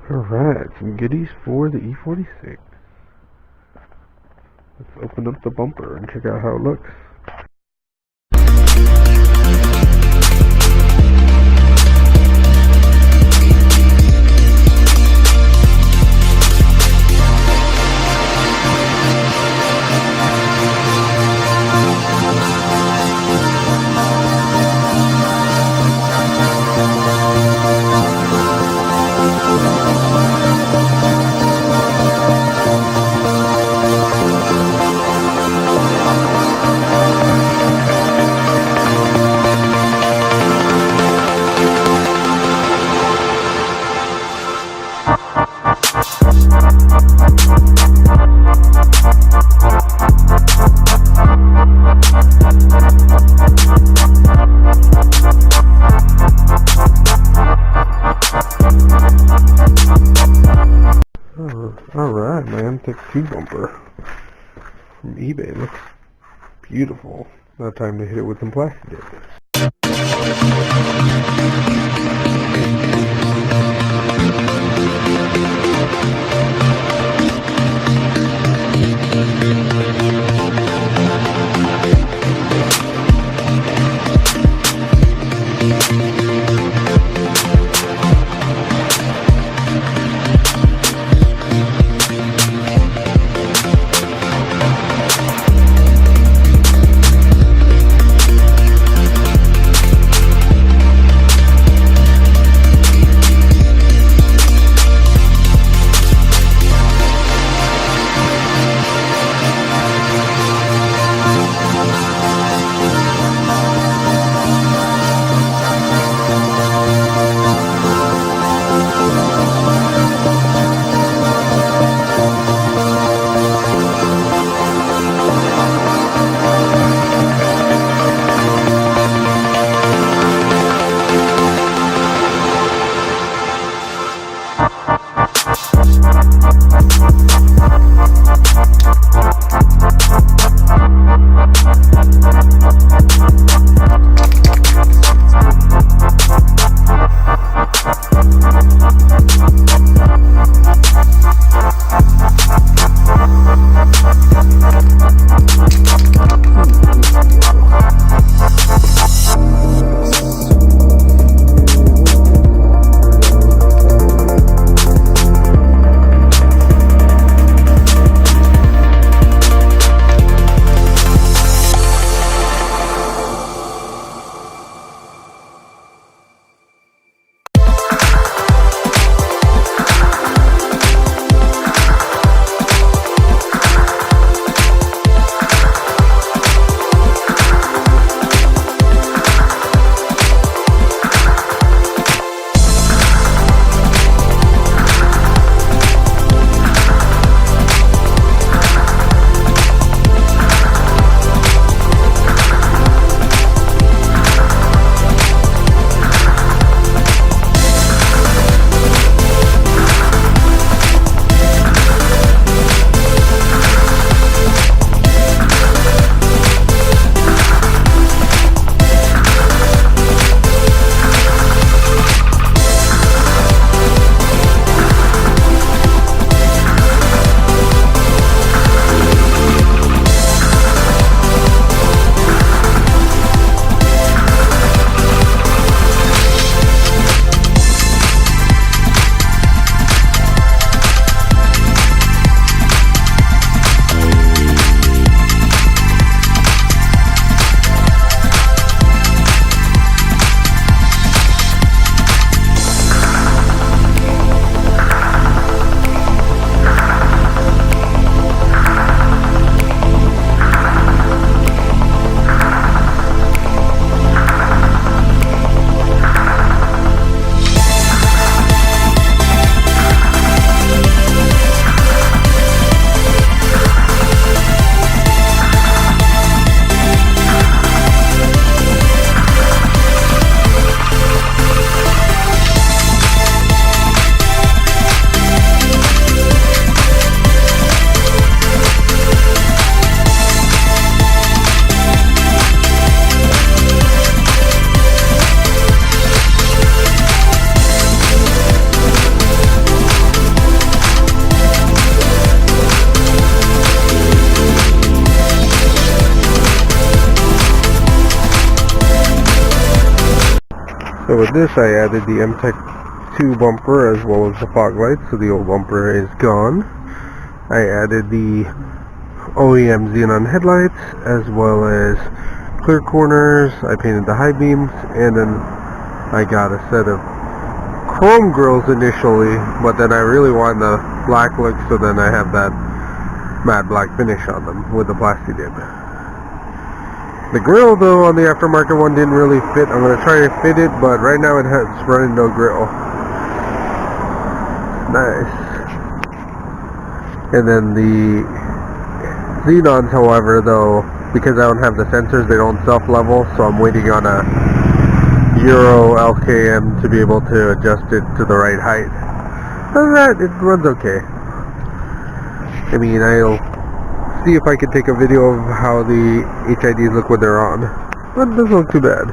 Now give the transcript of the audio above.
Alright, some goodies for the E46. Let's open up the bumper and check out how it looks. Alright, man, Tech 2 bumper from eBay. Looks beautiful. Now time to hit it with some Plasti Dip. So with this I added the M-Tech 2 bumper as well as the fog lights, so the old bumper is gone. I added the OEM xenon headlights as well as clear corners. I painted the high beams, and then I got a set of chrome grills initially, but then I really wanted the black look, so then I have that matte black finish on them with the Plasti Dip. The grill though on the aftermarket one didn't really fit. I'm going to try to fit it, but right now it's running no grill. Nice. And then the xenons, however, though, because I don't have the sensors, they don't self-level, so I'm waiting on a Euro LKM to be able to adjust it to the right height. Other than that, it runs okay. I mean, I'll see if I can take a video of how the HIDs look when they're on, but it doesn't look too bad.